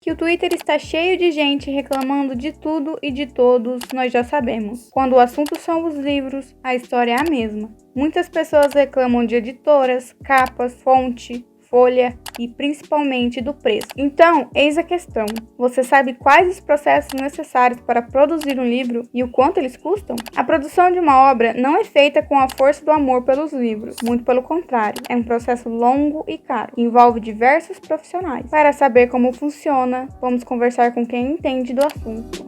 Que o Twitter está cheio de gente reclamando de tudo e de todos, nós já sabemos. Quando o assunto são os livros, a história é a mesma. Muitas pessoas reclamam de editoras, capas, fonte, folha e principalmente do preço. Então, eis a questão. Você sabe quais os processos necessários para produzir um livro e o quanto eles custam? A produção de uma obra não é feita com a força do amor pelos livros, muito pelo contrário. É um processo longo e caro, que envolve diversos profissionais. Para saber como funciona, vamos conversar com quem entende do assunto.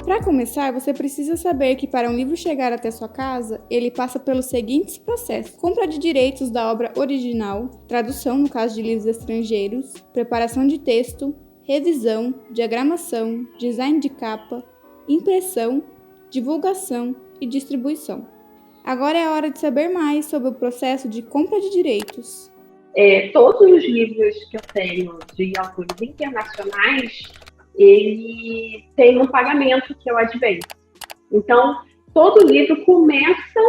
Para começar, você precisa saber que para um livro chegar até sua casa, ele passa pelos seguintes processos: compra de direitos da obra original, tradução no caso de livros estrangeiros, preparação de texto, revisão, diagramação, design de capa, impressão, divulgação e distribuição. Agora é a hora de saber mais sobre o processo de compra de direitos. Todos os livros que eu tenho de autores internacionais, ele tem um pagamento que é o advance. Então, todo livro começa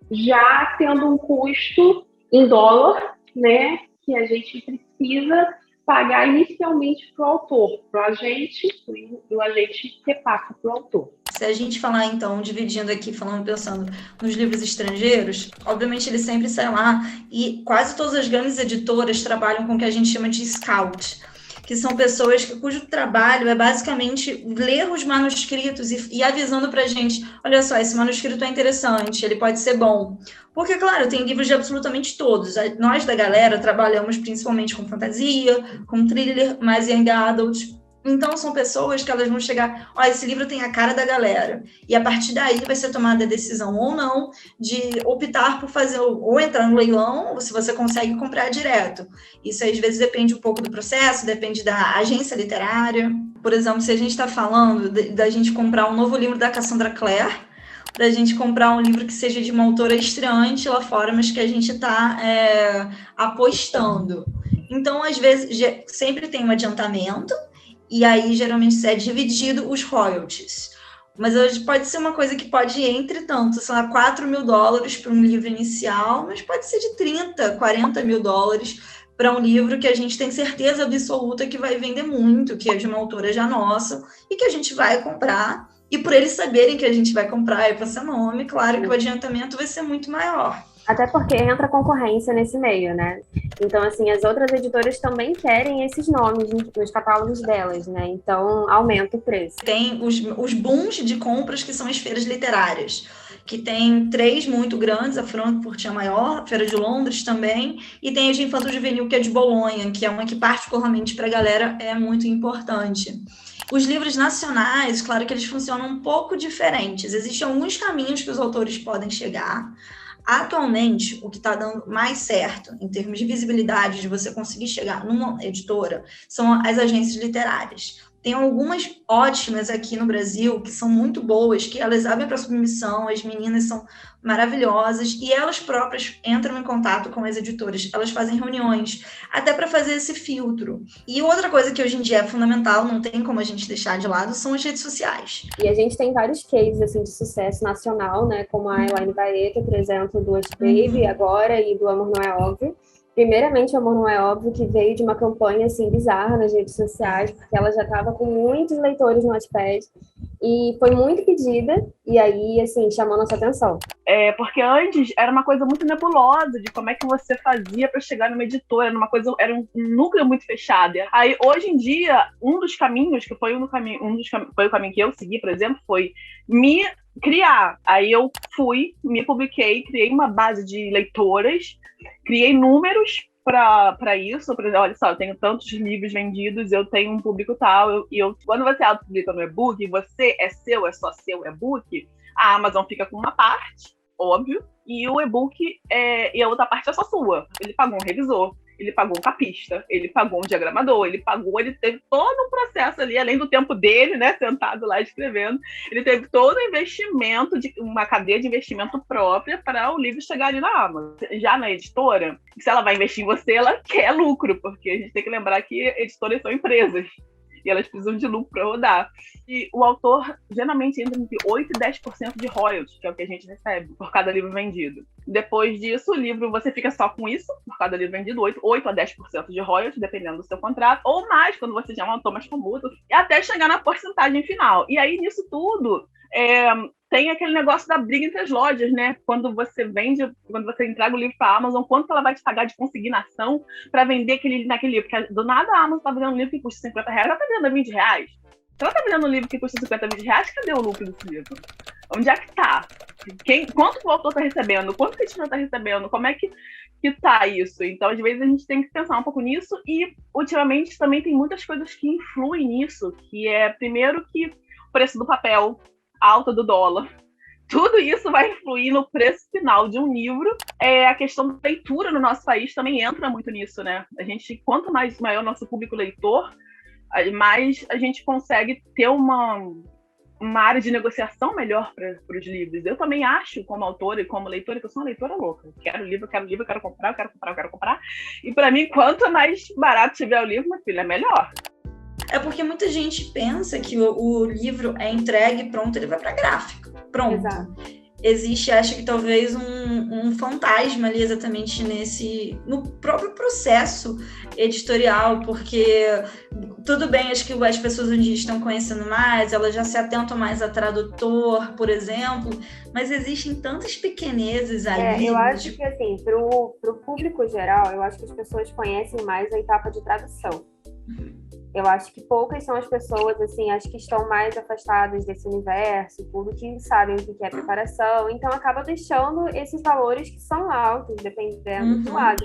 já tendo um custo em dólar, né, que a gente precisa pagar inicialmente para o autor, para o agente, e o agente repassa para o autor. Se a gente falar, então, dividindo aqui, pensando nos livros estrangeiros, obviamente ele sempre sai lá e quase todas as grandes editoras trabalham com o que a gente chama de scout, que são pessoas cujo trabalho é basicamente ler os manuscritos e avisando pra gente, olha só, esse manuscrito é interessante, ele pode ser bom. Porque, claro, tem livros de absolutamente todos. Nós da galera trabalhamos principalmente com fantasia, com thriller, mais young adult. Então, são pessoas que elas vão chegar, esse livro tem a cara da galera. E a partir daí vai ser tomada a decisão ou não de optar por fazer, ou entrar no leilão, ou se você consegue comprar direto. Isso às vezes depende um pouco do processo, depende da agência literária. Por exemplo, se a gente está falando da gente comprar um novo livro da Cassandra Clare, para a gente comprar um livro que seja de uma autora estreante lá fora, mas que a gente está apostando. Então, às vezes, sempre tem um adiantamento, e aí, geralmente, é dividido os royalties. Mas hoje pode ser uma coisa que pode ir entre tanto, sei lá, $4 mil para um livro inicial, mas pode ser de 30, 40 mil dólares para um livro que a gente tem certeza absoluta que vai vender muito, que é de uma autora já nossa, e que a gente vai comprar. E por eles saberem que a gente vai comprar e passar nome, claro que o adiantamento vai ser muito maior. Até porque entra concorrência nesse meio, né? Então, assim, as outras editoras também querem esses nomes nos catálogos delas, né? Então, aumenta o preço. Tem os booms de compras, que são as feiras literárias, que tem 3 muito grandes, a Frankfurt é a maior, a Feira de Londres também, e tem a de Infanto Juvenil, que é de Bolonha, que é uma que particularmente para a galera é muito importante. Os livros nacionais, claro que eles funcionam um pouco diferentes. Existem alguns caminhos que os autores podem chegar. Atualmente, o que está dando mais certo, em termos de visibilidade, de você conseguir chegar numa editora, são as agências literárias. Tem algumas ótimas aqui no Brasil, que são muito boas, que elas abrem para submissão, as meninas são maravilhosas, e elas próprias entram em contato com as editoras, elas fazem reuniões, até para fazer esse filtro. E outra coisa que hoje em dia é fundamental, não tem como a gente deixar de lado, são as redes sociais. E a gente tem vários cases assim, de sucesso nacional, né? Como a Elaine Baeta, por exemplo, do Watch Baby agora, e do Amor Não É Óbvio. Primeiramente, o Amor Não É Óbvio, que veio de uma campanha assim, bizarra nas redes sociais, porque ela já estava com muitos leitores no Wattpad, e foi muito pedida, e aí, assim, chamou nossa atenção. Porque antes era uma coisa muito nebulosa de como é que você fazia para chegar numa editora, era um núcleo muito fechado. Aí, hoje em dia, um dos caminhos, que foi o caminho que eu segui, por exemplo, foi me criar. Aí eu me publiquei, criei uma base de leitoras, criei números para isso, por exemplo, olha só, eu tenho tantos livros vendidos, eu tenho um público tal, quando você autopublica no e-book, você é só seu e-book, a Amazon fica com uma parte, óbvio, e o e-book e a outra parte é só sua. Ele pagou um revisor, ele pagou um capista, ele pagou um diagramador, ele teve todo um processo ali, além do tempo dele, né, sentado lá escrevendo, ele teve todo o investimento, uma cadeia de investimento própria para o livro chegar ali na Amazon. Já na editora, se ela vai investir em você, ela quer lucro, porque a gente tem que lembrar que editoras são empresas. e elas precisam de lucro para rodar. E o autor geralmente entra entre 8% e 10% de royalties, que é o que a gente recebe por cada livro vendido. Depois disso, o livro, você fica só com isso, por cada livro vendido, 8 a 10% de royalties, dependendo do seu contrato, ou mais, quando você já é um autor mais famoso, e até chegar na porcentagem final. E aí, nisso tudo, tem aquele negócio da briga entre as lojas, né? Quando você entrega o livro para a Amazon, quanto ela vai te pagar de consignação para vender naquele livro? Porque do nada a Amazon está vendendo um livro que custa R$50, ela está vendendo R$20. Se ela está vendendo um livro que custa R$50, R$20, cadê o lucro desse livro? Onde é que tá? Quanto o autor está recebendo? Quanto que a editora está recebendo? Como é que tá isso? Então, às vezes, a gente tem que pensar um pouco nisso e, ultimamente, também tem muitas coisas que influem nisso, que é, primeiro, que o preço do papel, a alta do dólar, tudo isso vai influir no preço final de um livro. A questão da leitura no nosso país também entra muito nisso, né? Quanto maior o nosso público leitor, mais a gente consegue ter uma área de negociação melhor para os livros. Eu também acho, como autora e como leitora, que eu sou uma leitora louca. Quero livro, eu quero comprar. E para mim, quanto mais barato tiver o livro, meu filho, é melhor. É porque muita gente pensa que o livro é entregue, pronto, ele vai para gráfica. Pronto. Exato. Existe, acho que talvez um fantasma ali exatamente no próprio processo editorial, porque tudo bem, acho que as pessoas hoje estão conhecendo mais, elas já se atentam mais a tradutor, por exemplo, mas existem tantas pequenezes ali. Eu acho que, assim, pro público geral, eu acho que as pessoas conhecem mais a etapa de tradução. Eu acho que poucas são as pessoas, assim, acho que estão mais afastadas desse universo, tudo que sabem o que é preparação, então acaba deixando esses valores que são altos, dependendo do lado.